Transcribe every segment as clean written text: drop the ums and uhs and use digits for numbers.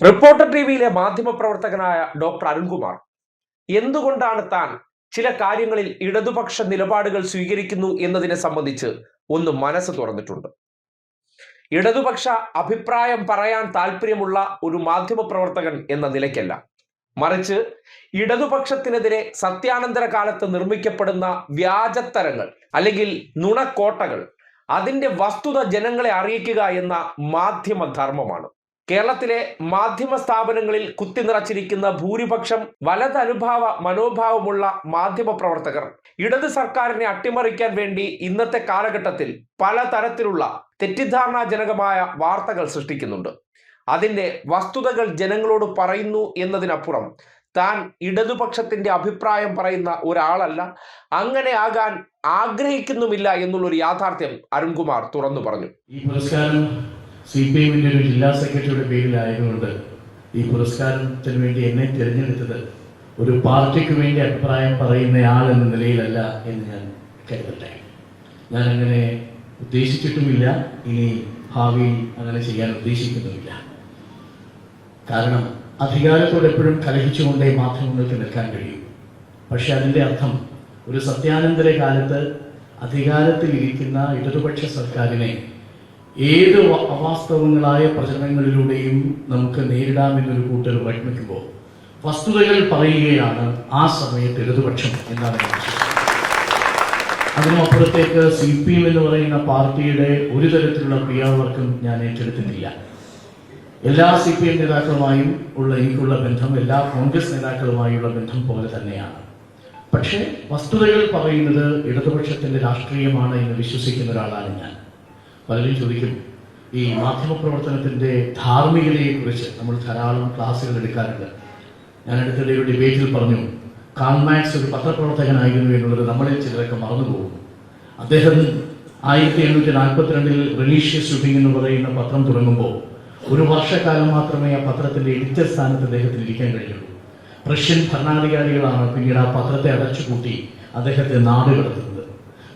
Reporter ടിവിയിലെ മാധ്യമപ്രവർത്തകനായ doctor Arunkumar എന്തുകൊണ്ടാണ് താൻ ചില കാര്യങ്ങളിൽ ഇടതുപക്ഷ നിലപാടുകൾ സ്വീകരിക്കുന്നു എന്നതിനെ സംബന്ധിച്ച് ഒന്ന് മനസ്സ് തുറന്നിട്ടുണ്ട്. ഇടതുപക്ഷ അഭിപ്രായം പറയാൻ താല്പര്യമുള്ള ഒരു മാധ്യമപ്രവർത്തകൻ എന്ന നിലയ്ക്കല്ല, മറിച്ച് ഇടതുപക്ഷത്തിനെതിരെ സത്യാനന്തര കാലത്ത് നിർമ്മിക്കപ്പെടുന്ന വ്യാജത്തരങ്ങൾ അല്ലെങ്കിൽ നുണക്കോട്ടകൾ, അതിന്റെ വസ്തുത ജനങ്ങളെ അറിയിക്കുക എന്ന മാധ്യമധർമ്മമാണ്. കേരളത്തിലെ മാധ്യമ സ്ഥാപനങ്ങളിൽ കുത്തിനിറച്ചിരിക്കുന്ന ഭൂരിപക്ഷം വലതനുഭാവ മനോഭാവമുള്ള മാധ്യമ പ്രവർത്തകർ ഇടത് സർക്കാരിനെ അട്ടിമറിക്കാൻ വേണ്ടി ഇന്നത്തെ കാലഘട്ടത്തിൽ പലതരത്തിലുള്ള തെറ്റിദ്ധാരണാജനകമായ വാർത്തകൾ സൃഷ്ടിക്കുന്നുണ്ട്. അതിന്റെ വസ്തുതകൾ ജനങ്ങളോട് പറയുന്നു എന്നതിനപ്പുറം താൻ ഇടതുപക്ഷത്തിന്റെ അഭിപ്രായം പറയുന്ന ഒരാളല്ല, അങ്ങനെ ആകാൻ ആഗ്രഹിക്കുന്നുമില്ല എന്നുള്ളൊരു യാഥാർത്ഥ്യം അരുൺകുമാർ തുറന്നു പറഞ്ഞു. ഈ പുരസ്കാരം CPM-ന്റെ ഒരു ജില്ലാ സെക്രട്ടറിയുടെ പേരിലായതുകൊണ്ട് ഈ പുരസ്കാരത്തിന് വേണ്ടി എന്നെ തിരഞ്ഞെടുത്തത് ഒരു പാർട്ടിക്ക് വേണ്ടി അഭിപ്രായം പറയുന്നയാൾ എന്ന നിലയിലല്ല എന്ന് ഞാൻ കരുതട്ടെ. ഞാൻ അങ്ങനെ ഉദ്ദേശിച്ചിട്ടുമില്ല, ഇനി ഭാവിയിൽ അങ്ങനെ ചെയ്യാൻ ഉദ്ദേശിക്കുന്നുമില്ല. കാരണം അധികാരത്തോട് എപ്പോഴും കലഹിച്ചുകൊണ്ടേ മാധ്യമങ്ങൾക്ക് നിൽക്കാൻ കഴിയും. പക്ഷെ അതിൻ്റെ അർത്ഥം ഒരു സത്യാനന്തര കാലത്ത് അധികാരത്തിൽ ഇരിക്കുന്ന ഇടതുപക്ഷ സർക്കാരിനെ ഏത് അവാസ്തവങ്ങളായ പ്രചരണങ്ങളിലൂടെയും നമുക്ക് നേരിടാമെന്നൊരു കൂട്ടർ വൈഷ്ണിക്കുമ്പോൾ വസ്തുതകൾ പറയുകയാണ് ആ സമയത്ത് ഇടതുപക്ഷം എന്നാണ് ഞാൻ വിശ്വസിക്കുന്നത്. അതിനുമപ്പുറത്തേക്ക് CPM എന്ന് പറയുന്ന പാർട്ടിയുടെ ഒരു തരത്തിലുള്ള ക്രിയാവർക്കും ഞാൻ ഏറ്റെടുത്തിട്ടില്ല. എല്ലാ CPM നേതാക്കളുമായും എനിക്കുള്ള ബന്ധം എല്ലാ കോൺഗ്രസ് നേതാക്കളുമായുള്ള ബന്ധം പോലെ തന്നെയാണ്. പക്ഷേ വസ്തുതകൾ പറയുന്നത് ഇടതുപക്ഷത്തിന്റെ രാഷ്ട്രീയമാണ് എന്ന് വിശ്വസിക്കുന്ന ഒരാളാണ് ഞാൻ. പലരും ചോദിക്കും, ഈ മാധ്യമപ്രവർത്തനത്തിൻ്റെ ധാർമ്മികതയെക്കുറിച്ച് നമ്മൾ ധാരാളം ക്ലാസ്സുകൾ എടുക്കാറുണ്ട്. ഞാൻ അടുത്തിടെ ഒരു ഡിബേറ്റിൽ പറഞ്ഞു, കാൾ മാർക്സ് ഒരു പത്രപ്രവർത്തകനായിരുന്നു എന്നുള്ളത് നമ്മളിൽ ചിലരൊക്കെ മറന്നുപോകും. അദ്ദേഹം 1842 റിലീഷ്യസ് ഷൂട്ടിംഗ് എന്ന് പറയുന്ന പത്രം തുടങ്ങുമ്പോൾ ഒരു വർഷക്കാലം മാത്രമേ ആ പത്രത്തിൻ്റെ എഡിറ്റർ സ്ഥാനത്ത് അദ്ദേഹത്തിന് ഇരിക്കാൻ കഴിഞ്ഞുള്ളൂ. റഷ്യൻ ഭരണാധികാരികളാണ് പിന്നീട് ആ പത്രത്തെ അടച്ചുപൂട്ടി അദ്ദേഹത്തെ നാട് കടത്തുന്നത്.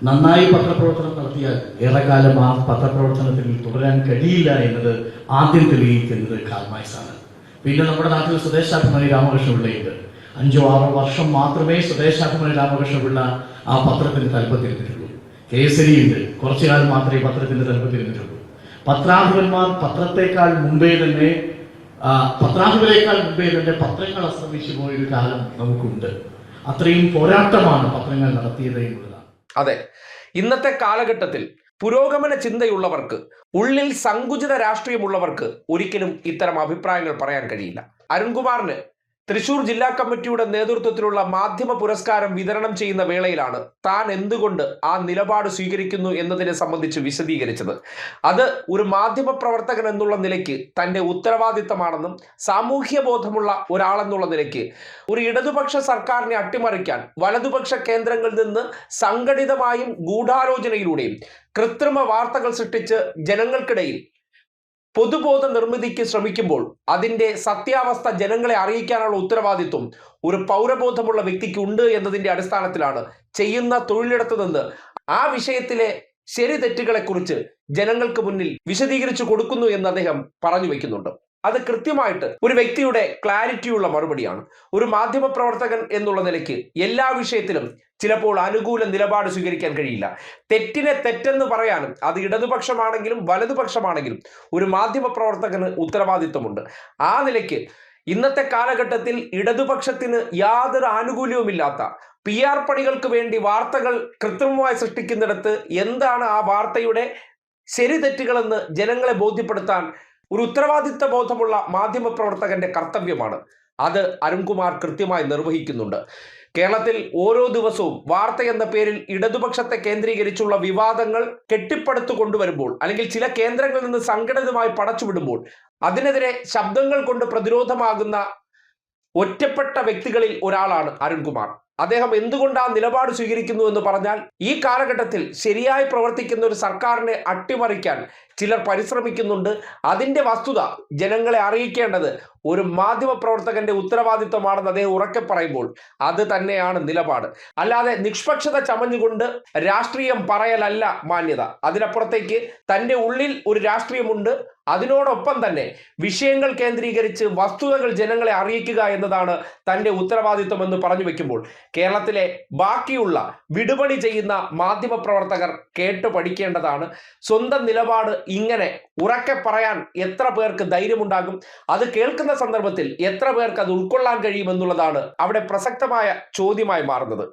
നന്നായി പത്രപ്രവർത്തനം നടത്തിയാൽ ഏറെക്കാലം ആ പത്രപ്രവർത്തനത്തിൽ തുടരാൻ കഴിയില്ല എന്നത് ആദ്യം തെളിയിക്കുന്നത് കാൾ മാർക്സ് ആണ്. പിന്നെ നമ്മുടെ നാട്ടിൽ സ്വദേശാഭിമാനി രാമകൃഷ്ണപിള്ളയുണ്ട്. 5-6 വർഷം മാത്രമേ സ്വദേശാഭിമാനി രാമകൃഷ്ണപിള്ള ആ പത്രത്തിന് തലപ്പത്തിരുന്നിട്ടുള്ളൂ. കേസരിയുണ്ട്, കുറച്ചു കാലം മാത്രമേ പത്രത്തിന്റെ തലപ്പത്തിരുന്നിട്ടുള്ളൂ. പത്രാധിപന്മാർ പത്രത്തെക്കാൾ മുമ്പേ തന്നെ പത്രങ്ങൾ അസ്തമിച്ചു പോയൊരു കാലം നമുക്കുണ്ട്. അത്രയും പോരാട്ടമാണ് പത്രങ്ങൾ നടത്തിയത് എന്നുള്ളതാണ്. അതെ, ഇന്നത്തെ കാലഘട്ടത്തിൽ പുരോഗമന ചിന്തയുള്ളവർക്ക്, ഉള്ളിൽ സങ്കുചിത രാഷ്ട്രീയമുള്ളവർക്ക് ഒരിക്കലും ഇത്തരം അഭിപ്രായങ്ങൾ പറയാൻ കഴിയില്ല. അരുൺകുമാറിന് തൃശൂർ ജില്ലാ കമ്മിറ്റിയുടെ നേതൃത്വത്തിലുള്ള മാധ്യമ പുരസ്കാരം വിതരണം ചെയ്യുന്ന വേളയിലാണ് താൻ എന്തുകൊണ്ട് ആ നിലപാട് സ്വീകരിക്കുന്നു എന്നതിനെ സംബന്ധിച്ച് വിശദീകരിച്ചത്. അത് ഒരു മാധ്യമ പ്രവർത്തകൻ എന്നുള്ള നിലയ്ക്ക് തൻ്റെ ഉത്തരവാദിത്തമാണെന്നും സാമൂഹ്യ ബോധമുള്ള ഒരാളെന്നുള്ള നിലയ്ക്ക് ഒരു ഇടതുപക്ഷ സർക്കാരിനെ അട്ടിമറിക്കാൻ വലതുപക്ഷ കേന്ദ്രങ്ങളിൽ നിന്ന് സംഘടിതമായും ഗൂഢാലോചനയിലൂടെയും കൃത്രിമ വാർത്തകൾ സൃഷ്ടിച്ച് ജനങ്ങൾക്കിടയിൽ പൊതുബോധ നിർമ്മിതിക്ക് ശ്രമിക്കുമ്പോൾ അതിന്റെ സത്യാവസ്ഥ ജനങ്ങളെ അറിയിക്കാനുള്ള ഉത്തരവാദിത്വം ഒരു പൗരബോധമുള്ള വ്യക്തിക്ക് ഉണ്ട് എന്നതിന്റെ അടിസ്ഥാനത്തിലാണ് ചെയ്യുന്ന തൊഴിലിടത്ത് നിന്ന് ആ വിഷയത്തിലെ ശരി തെറ്റുകളെക്കുറിച്ച് ജനങ്ങൾക്ക് മുന്നിൽ വിശദീകരിച്ചു കൊടുക്കുന്നു എന്ന് അദ്ദേഹം പറഞ്ഞു വെക്കുന്നുണ്ട്. അത് കൃത്യമായിട്ട് ഒരു വ്യക്തിയുടെ ക്ലാരിറ്റിയുള്ള മറുപടിയാണ്. ഒരു മാധ്യമ പ്രവർത്തകൻ എന്നുള്ള നിലയ്ക്ക് എല്ലാ വിഷയത്തിലും ചിലപ്പോൾ അനുകൂല നിലപാട് സ്വീകരിക്കാൻ കഴിയില്ല. തെറ്റിനെ തെറ്റെന്ന് പറയാനും അത് ഇടതുപക്ഷമാണെങ്കിലും വലതുപക്ഷമാണെങ്കിലും ഒരു മാധ്യമ പ്രവർത്തകന് ഉത്തരവാദിത്വമുണ്ട്. ആ നിലയ്ക്ക് ഇന്നത്തെ കാലഘട്ടത്തിൽ ഇടതുപക്ഷത്തിന് യാതൊരു ആനുകൂല്യവുമില്ലാത്ത PR പണികൾക്ക് വേണ്ടി വാർത്തകൾ കൃത്രിമമായി സൃഷ്ടിക്കുന്നിടത്ത് എന്താണ് ആ വാർത്തയുടെ ശരി തെറ്റുകളെന്ന് ജനങ്ങളെ ബോധ്യപ്പെടുത്താൻ ഒരു ഉത്തരവാദിത്വ ബോധമുള്ള മാധ്യമ പ്രവർത്തകന്റെ കർത്തവ്യമാണ്. അത് അരുൺകുമാർ കൃത്യമായി നിർവഹിക്കുന്നുണ്ട്. കേരളത്തിൽ ഓരോ ദിവസവും വാർത്ത എന്ന പേരിൽ ഇടതുപക്ഷത്തെ കേന്ദ്രീകരിച്ചുള്ള വിവാദങ്ങൾ കെട്ടിപ്പടുത്തു കൊണ്ടുവരുമ്പോൾ, അല്ലെങ്കിൽ ചില കേന്ദ്രങ്ങളിൽ നിന്ന് സംഘടിതമായി പടച്ചുവിടുമ്പോൾ അതിനെതിരെ ശബ്ദങ്ങൾ കൊണ്ട് പ്രതിരോധമാകുന്ന ഒറ്റപ്പെട്ട വ്യക്തികളിൽ ഒരാളാണ് അരുൺകുമാർ. അദ്ദേഹം എന്തുകൊണ്ട് ആ നിലപാട് സ്വീകരിക്കുന്നു എന്ന് പറഞ്ഞാൽ, ഈ കാലഘട്ടത്തിൽ ശരിയായി പ്രവർത്തിക്കുന്ന ഒരു സർക്കാരിനെ അട്ടിമറിക്കാൻ ചിലർ പരിശ്രമിക്കുന്നുണ്ട്. അതിന്റെ വസ്തുത ജനങ്ങളെ അറിയിക്കേണ്ടത് ഒരു മാധ്യമ പ്രവർത്തകന്റെ ഉത്തരവാദിത്വമാണെന്ന് അദ്ദേഹം ഉറക്കെ പറയുമ്പോൾ അത് തന്നെയാണ് നിലപാട്. അല്ലാതെ നിഷ്പക്ഷത ചമഞ്ഞുകൊണ്ട് രാഷ്ട്രീയം പറയലല്ല മാന്യത. അതിനപ്പുറത്തേക്ക് തന്റെ ഉള്ളിൽ ഒരു രാഷ്ട്രീയമുണ്ട്, അതിനോടൊപ്പം തന്നെ വിഷയങ്ങൾ കേന്ദ്രീകരിച്ച് വസ്തുതകൾ ജനങ്ങളെ അറിയിക്കുക എന്നതാണ് തന്റെ ഉത്തരവാദിത്വം എന്ന് പറഞ്ഞു വെക്കുമ്പോൾ കേരളത്തിലെ ബാക്കിയുള്ള വിടുപണി ചെയ്യുന്ന മാധ്യമ പ്രവർത്തകർ കേട്ടു പഠിക്കേണ്ടതാണ്. സ്വന്തം നിലപാട് ഇങ്ങനെ ഉറക്കെ പറയാൻ എത്ര പേർക്ക് ധൈര്യമുണ്ടാകും? അത് കേൾക്കുന്ന സന്ദർഭത്തിൽ എത്ര പേർക്ക് അത് ഉൾക്കൊള്ളാൻ കഴിയുമെന്നുള്ളതാണ് അവിടെ പ്രസക്തമായ ചോദ്യമായി മാറുന്നത്.